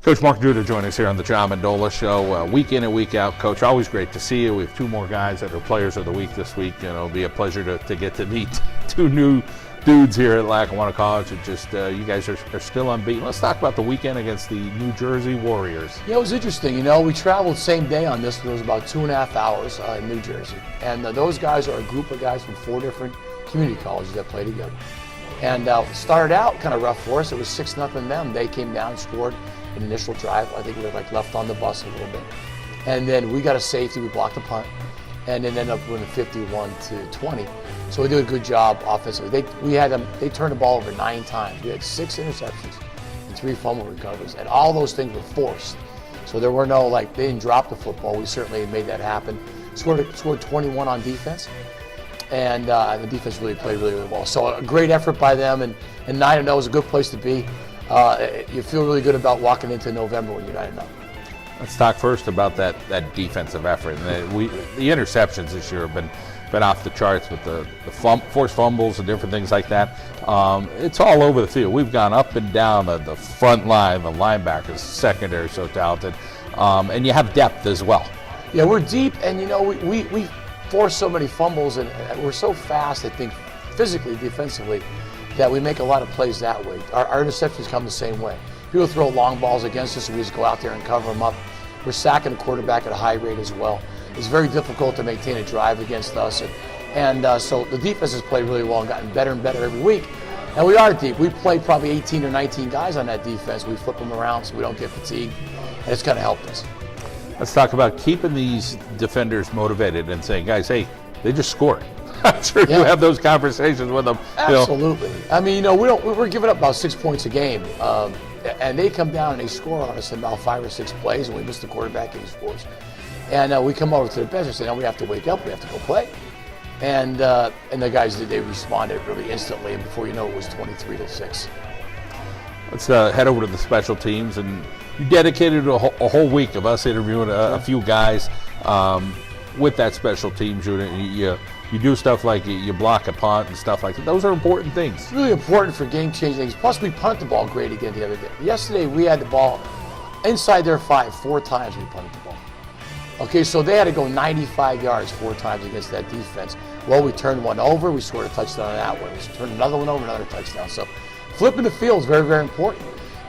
Coach Mark Duda joining us here on the John Mendola Show. Week in and week out, Coach, always great to see you. We have two more guys that are players of the week this week, and it'll be a pleasure to get to meet two new dudes here at Lackawanna College. It just you guys are still unbeaten. Let's talk about the weekend against the New Jersey Warriors. Yeah, it was interesting. We traveled same day on this. It was about 2.5 hours in New Jersey. And those guys are a group of guys from 4 different community colleges that play together. And started out kind of rough for us. It was 6-0 them. They came down and scored an initial drive. I think we were left on the bus a little bit. And then we got a safety. We blocked the punt. And then ended up winning 51-20. So we did a good job offensively. They turned the ball over 9 times. We had 6 interceptions and 3 fumble recoveries, and all those things were forced. So there were no they didn't drop the football. We certainly made that happen. Scored 21 on defense, and the defense really played really well. So a great effort by them, and 9-0 is a good place to be. You feel really good about walking into November when you're 9-0. Let's talk first about that defensive effort. And the interceptions this year have been off the charts with the forced fumbles and different things like that. It's all over the field. We've gone up and down the front line, the linebackers, secondary, so talented, and you have depth as well. Yeah, we're deep, and we force so many fumbles, and we're so fast. I think physically, defensively, that we make a lot of plays that way. Our interceptions come the same way. People throw long balls against us, and we just go out there and cover them up. We're sacking the quarterback at a high rate as well. It's very difficult to maintain a drive against us, and so the defense has played really well and gotten better and better every week. And we are deep. We play probably 18 or 19 guys on that defense. We flip them around so we don't get fatigued, and it's kind of helped us. Let's talk about keeping these defenders motivated and saying, guys, hey, they just scored. I'm sure you have those conversations with them. Absolutely. I mean, we're giving up about 6 points a game. And they come down and they score on us in about 5 or 6 plays, and we miss the quarterback and he scores. And we come over to the bench and say, no, we have to wake up, we have to go play. And the guys they responded really instantly, and before you know it was 23-6. Let's head over to the special teams, and you dedicated a whole week of us interviewing a few guys with that special teams unit. You do stuff like you block a punt and stuff like that. Those are important things. It's really important for game-changing things. Plus, we punted the ball great again the other day. Yesterday, we had the ball inside their 5 4 times we punted the ball. Okay, so they had to go 95 yards 4 times against that defense. Well, we turned one over. We scored a touchdown on that one. We turned another one over, another touchdown. So flipping the field is very, very important.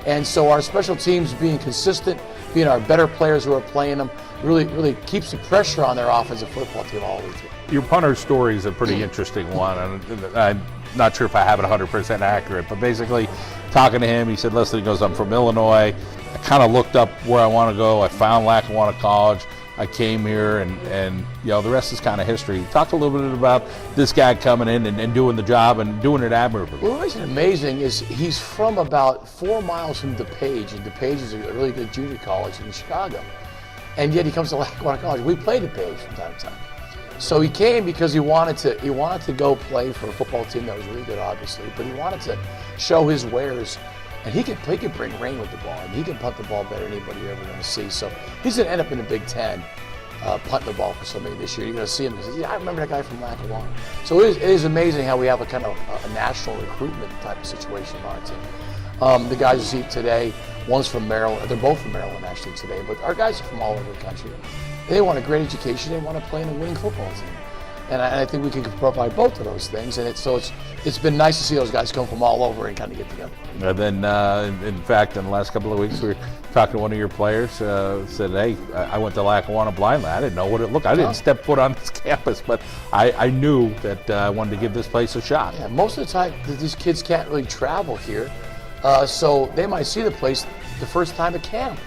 And so our special teams being consistent, being our better players who are playing them, really keeps the pressure on their offensive football team all the way through. Your punter story is a pretty interesting one, and I'm not sure if I have it 100% accurate, but basically talking to him, he said, listen, he goes, I'm from Illinois. I kind of looked up where I want to go. I found Lackawanna College. I came here, and the rest is kind of history. Talk a little bit about this guy coming in and doing the job and doing it admirably. What makes it amazing is he's from about 4 miles from DePage, and DePage is a really good junior college in Chicago. And yet he comes to Lackawanna College. We play DePage from time to time. So he came because he wanted to go play for a football team that was really good, obviously, but he wanted to show his wares. And he could bring rain with the ball, and he can punt the ball better than anybody you're ever going to see. So he's going to end up in the Big Ten punting the ball for somebody this year. You're going to see him and say, yeah, I remember that guy from Lackawanna. So it is amazing how we have a kind of a national recruitment type of situation on our team. The guys you see today, one's from Maryland. They're both from Maryland, actually, today. But our guys are from all over the country. They want a great education. They want to play in a winning football team. And I think we can provide both of those things. And it's been nice to see those guys come from all over and kind of get together. And then, in fact, in the last couple of weeks, we were talking to one of your players, said, hey, I went to Lackawanna blindly. I didn't know what it looked like. I didn't step foot on this campus, but I knew that I wanted to give this place a shot. Yeah, most of the time, these kids can't really travel here. So they might see the place the first time at camp.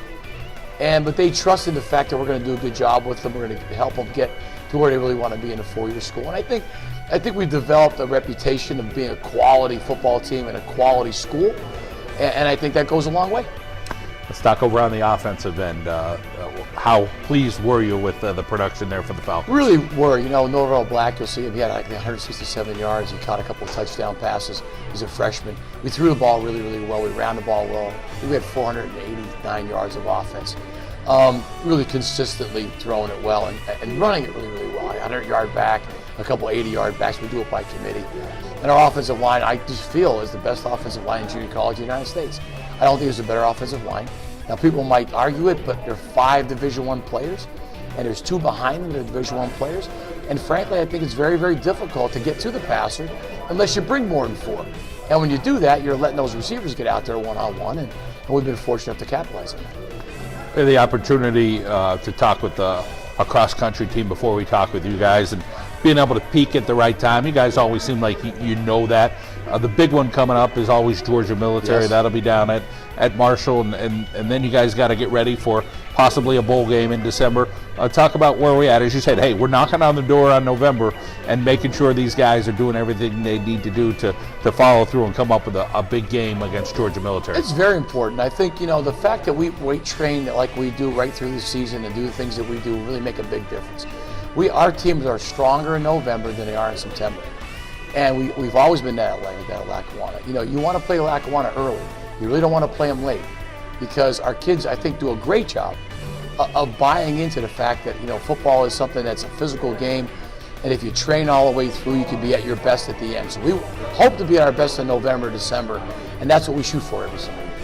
But they trust in the fact that we're going to do a good job with them. We're going to help them get to where they really want to be in a 4-year school. And I think we've developed a reputation of being a quality football team and a quality school. And I think that goes a long way. Let's talk over on the offensive end. How pleased were you with the production there for the Falcons? Really were. Norvell Black, you'll see him. He had 167 yards. He caught a couple of touchdown passes. He's a freshman. We threw the ball really, really well. We ran the ball well. We had 489 yards of offense. Really consistently throwing it well and running it really, really well. 100-yard back, a couple 80-yard backs. We do it by committee. And our offensive line, I just feel, is the best offensive line in junior college in the United States. I don't think there's a better offensive line. Now people might argue it, but there are 5 Division I players, and there's 2 behind them that are Division I players. And frankly, I think it's very, very difficult to get to the passer unless you bring more than 4. And when you do that, you're letting those receivers get out there one-on-one, and we've been fortunate enough to capitalize on that. We had the opportunity to talk with a cross-country team before we talk with you guys, and being able to peak at the right time. You guys always seem like you know that. The big one coming up is always Georgia Military. Yes. That'll be down at Marshall, and then you guys got to get ready for possibly a bowl game in December. Talk about where we're at. As you said, hey, we're knocking on the door on November and making sure these guys are doing everything they need to do to follow through and come up with a big game against Georgia Military. It's very important. I think, the fact that we weight train like we do right through the season and do the things that we do really make a big difference. Our teams are stronger in November than they are in September. And we've always been that way at Lackawanna. You want to play Lackawanna early. You really don't want to play them late, because our kids, I think, do a great job of buying into the fact that, football is something that's a physical game. And if you train all the way through, you can be at your best at the end. So we hope to be at our best in November, December, and that's what we shoot for every single year.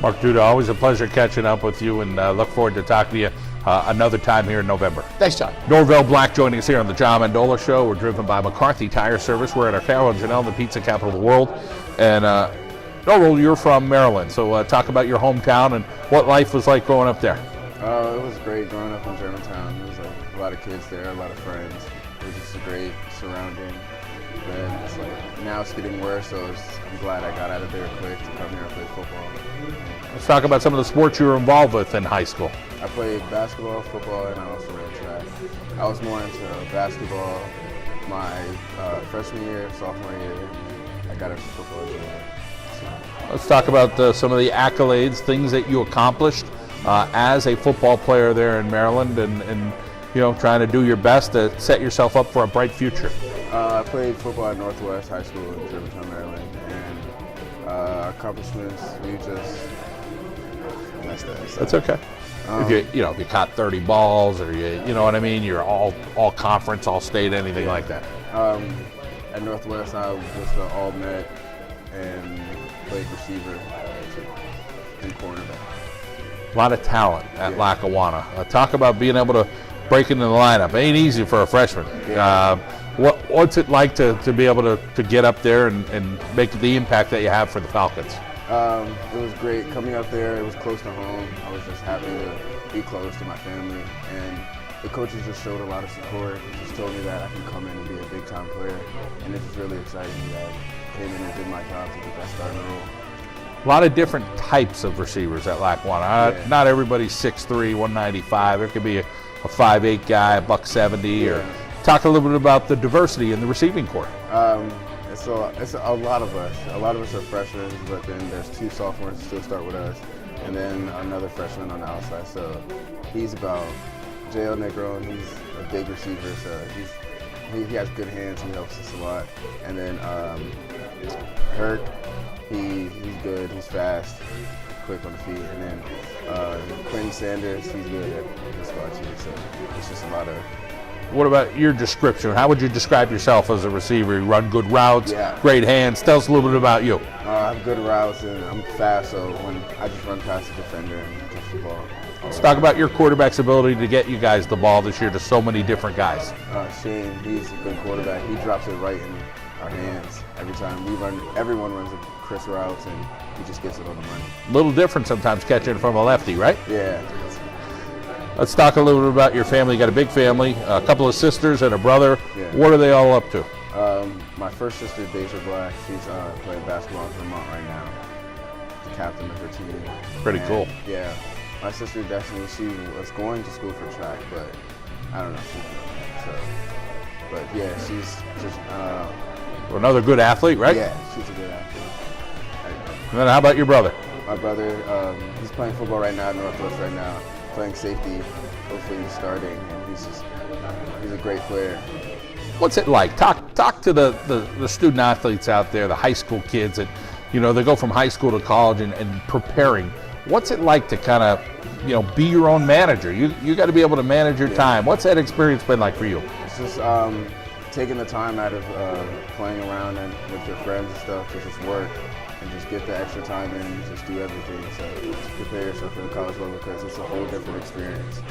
Mark Duda, always a pleasure catching up with you, and look forward to talking to you another time here in November. Thanks, John. Norvell Black joining us here on the John Mendola Show. We're driven by McCarthy Tire Service. We're at our Carol and Janelle, the pizza capital of the world. And Norvell, you're from Maryland, so talk about your hometown and what life was like growing up there. It was great growing up in Germantown. There was a lot of kids there, a lot of friends. It was just a great surrounding. Then it's now it's getting worse, so I'm glad I got out of there quick to come here and play football. Let's talk about some of the sports you were involved with in high school. I played basketball, football, and I also ran track. I was more into basketball my freshman year, sophomore year. I got into football as well. Let's talk about some of the accolades, things that you accomplished as a football player there in Maryland, and trying to do your best to set yourself up for a bright future. I played football at Northwest High School in Germantown, Maryland, and accomplishments, we just messed that. That's okay. If you caught 30 balls, or you know what I mean, you're all conference, all state, anything like that. At Northwest, I was the all-met and played receiver and cornerback. A lot of talent at Lackawanna. Talk about being able to break into the lineup. It ain't easy for a freshman. Yeah. What's it like to be able to get up there and make the impact that you have for the Falcons? It was great coming up there. It was close to home. I was just happy to be close to my family, and the coaches just showed a lot of support. Just told me that I can come in and be a big-time player, and it was really exciting that I came in and did my job to get that starting role. A lot of different types of receivers at Lackawanna. Yeah. Not everybody's 6'3", 195. There could be a 5'8" guy, a $170, or talk a little bit about the diversity in the receiving corps. It's a lot of us. A lot of us are freshmen, but then there's 2 sophomores who still start with us, and then another freshman on the outside. So he's about J.O. Negron. He's a big receiver, so he has good hands. He helps us a lot. And then Herc, he's good. He's fast, quick on the feet. And then Quinn Sanders, he's good at his spot too. So it's just a lot of. What about your description? How would you describe yourself as a receiver? You run good routes, great hands. Tell us a little bit about you. I have good routes, and I'm fast, so when I just run past the defender and catch the ball. Let's talk about your quarterback's ability to get you guys the ball this year to so many different guys. Shane, he's a good quarterback. He drops it right in our hands every time. Everyone runs a crisp routes, and he just gets it on the money. A little different sometimes catching from a lefty, right? Yeah. Let's talk a little bit about your family. You got a big family, a couple of sisters and a brother. Yeah. What are they all up to? My first sister, Deja Black, she's playing basketball in Vermont right now. The captain of her team. Pretty cool. Yeah. My sister Destiny, she was going to school for track, but I don't know. But yeah, she's just. Another good athlete, right? Yeah, she's a good athlete. And then how about your brother? My brother, he's playing football right now at Northwest right now, playing safety. Hopefully he's starting, and he's a great player. What's it like? Talk to the student athletes out there, the high school kids that, they go from high school to college and preparing. What's it like to kind of, be your own manager? You got to be able to manage your time. What's that experience been like for you? It's just taking the time out of playing around and with your friends and stuff to just work and just get the extra time in, just do everything. So just prepare yourself for the college level because it's a whole different experience.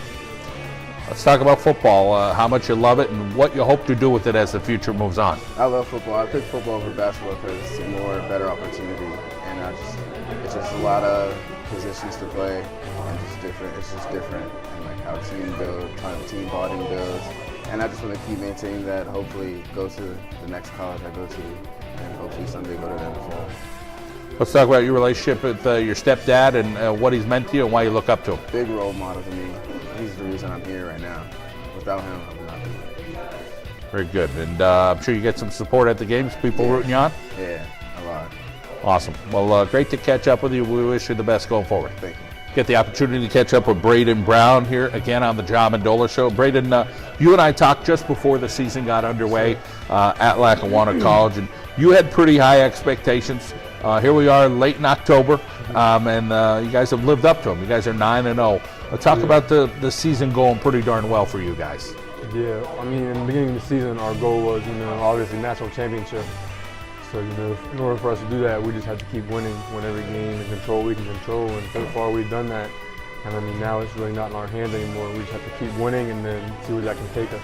Let's talk about football, how much you love it and what you hope to do with it as the future moves on. I love football. I pick football over basketball because it's a better opportunity, and it's just a lot of positions to play, and just different. It's just different, and like how team builds, how team bonding builds, and I just want to keep maintaining that. Hopefully, go to the next college I go to, and hopefully someday go to the NFL. Let's talk about your relationship with your stepdad and what he's meant to you and why you look up to him. Big role model to me. He's the reason I'm here right now. Without him, I would not be here. Very good. And I'm sure you get some support at the games, people rooting you on? Yeah, a lot. Awesome. Well, great to catch up with you. We wish you the best going forward. Thank you. Get the opportunity to catch up with Braden Brown here again on the John Mendola Show. Braden, you and I talked just before the season got underway at Lackawanna College, and you had pretty high expectations. Here we are late in October, and you guys have lived up to them. You guys are 9-0. Talk about the season going pretty darn well for you guys. Yeah, I mean, in the beginning of the season, our goal was, obviously national championship. So, in order for us to do that, we just had to keep winning every game and control what we can control. And so far, we've done that. And I mean, now it's really not in our hands anymore. We just have to keep winning and then see where that can take us.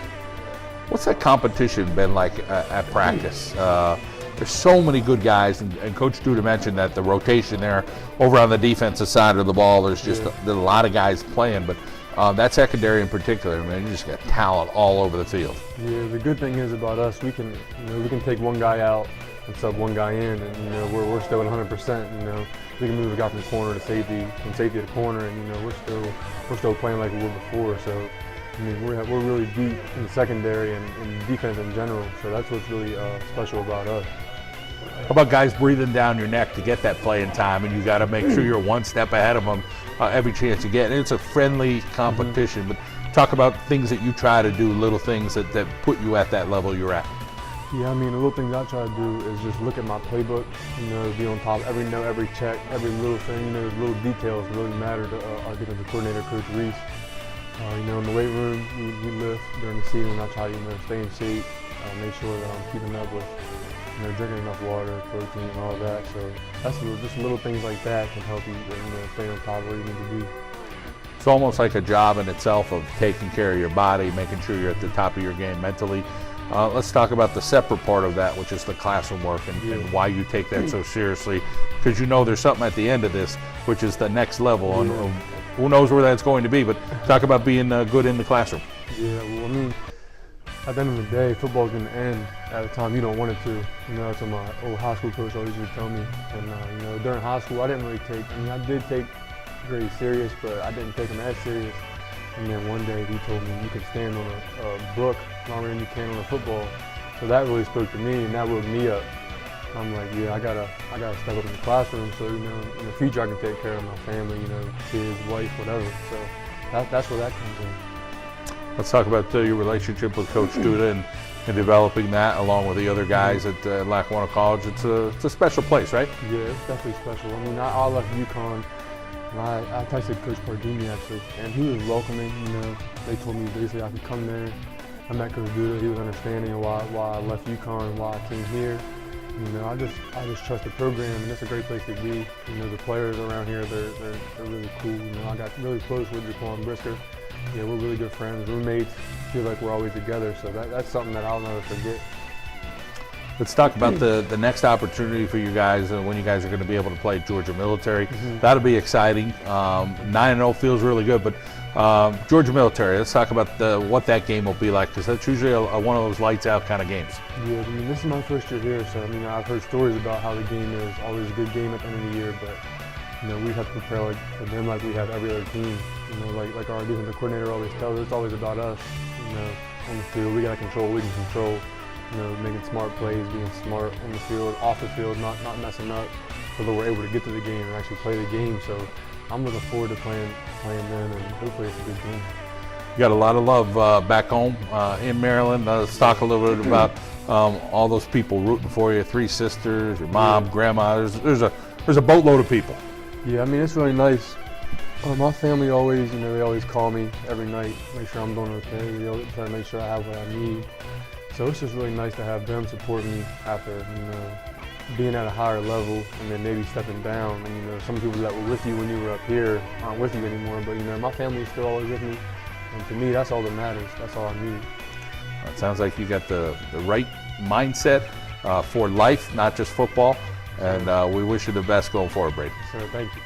What's that competition been like at practice? There's so many good guys, and Coach Duda mentioned that the rotation there over on the defensive side of the ball, there's just there's a lot of guys playing, but that secondary in particular, man, you just got talent all over the field. Yeah, the good thing is about us, we can take one guy out and sub one guy in, and we're still at 100%. We can move a guy from corner to safety, from safety to corner, and we're still playing like we were before. So I mean, we're really deep in the secondary and defense in general. So that's what's really special about us. How about guys breathing down your neck to get that playing time, and you got to make sure you're one step ahead of them every chance you get. And it's a friendly competition, but talk about things that you try to do, little things that put you at that level you're at. Yeah, I mean, the little things I try to do is just look at my playbook, be on top of every note, every check, every little thing. Those little details really matter to our defensive coordinator, Coach Reese. In the weight room, we lift during the season. I try to stay in shape, make sure that I'm keeping up with drinking enough water, protein, and all that. So that's just little things like that can help you stay on top of where you need to be. It's almost like a job in itself of taking care of your body, making sure you're at the top of your game mentally. Let's talk about the separate part of that, which is the classroom work and why you take that so seriously. Because there's something at the end of this, which is the next level. And who knows where that's going to be, but talk about being good in the classroom. Yeah, well, I mean, at the end of the day, football's going to end at a time you don't want it to. That's what my old high school coach always used to tell me. And, during high school, I didn't really I did take grades serious, but I didn't take them as serious. And then one day he told me, you can stand on a brook longer than you can on a football. So that really spoke to me, and that woke me up. I'm like, yeah, I gotta step up in the classroom so, in the future I can take care of my family, kids, wife, whatever. So that's where that comes in. Let's talk about your relationship with Coach Duda and developing that along with the other guys at Lackawanna College. It's a special place, right? Yeah, it's definitely special. I mean, I left UConn. I texted Coach Pardini actually, and he was welcoming. They told me basically I could come there. I met Coach Duda. He was understanding of why I left UConn and why I came here. I just trust the program, and it's a great place to be. The players around here, they're really cool. I got really close with Jaquan Brisker. Yeah, we're really good friends, roommates. Feel like we're always together. So that's something that I'll never forget. Let's talk about the next opportunity for you guys when you guys are going to be able to play Georgia Military. That'll be exciting. 9-0 feels really good, but Georgia Military, let's talk about what that game will be like, because that's usually one of those lights out kind of games. Yeah, I mean, this is my first year here, so I've heard stories about how the game is always a good game at the end of the year, but we have to prepare for them like we have every other team. Like our defensive coordinator always tells us, it's always about us. On the field, we got to control what we can control. Making smart plays, being smart on the field, off the field, not messing up, so that we're able to get to the game and actually play the game. So I'm looking forward to playing them, and hopefully it's a good game. You got a lot of love back home in Maryland. Let's talk a little bit about all those people rooting for you. 3 sisters, your mom, grandma. There's a boatload of people. Yeah, I mean, it's really nice. My family always, they always call me every night, make sure I'm doing okay. They always try to make sure I have what I need. So it's just really nice to have them support me after, being at a higher level and then maybe stepping down. And, you know, some people that were with you when you were up here aren't with you anymore. But, you know, my family is still always with me. And to me, that's all that matters. That's all I need. It sounds like you got the right mindset for life, not just football. And we wish you the best going forward, Brady. So thank you.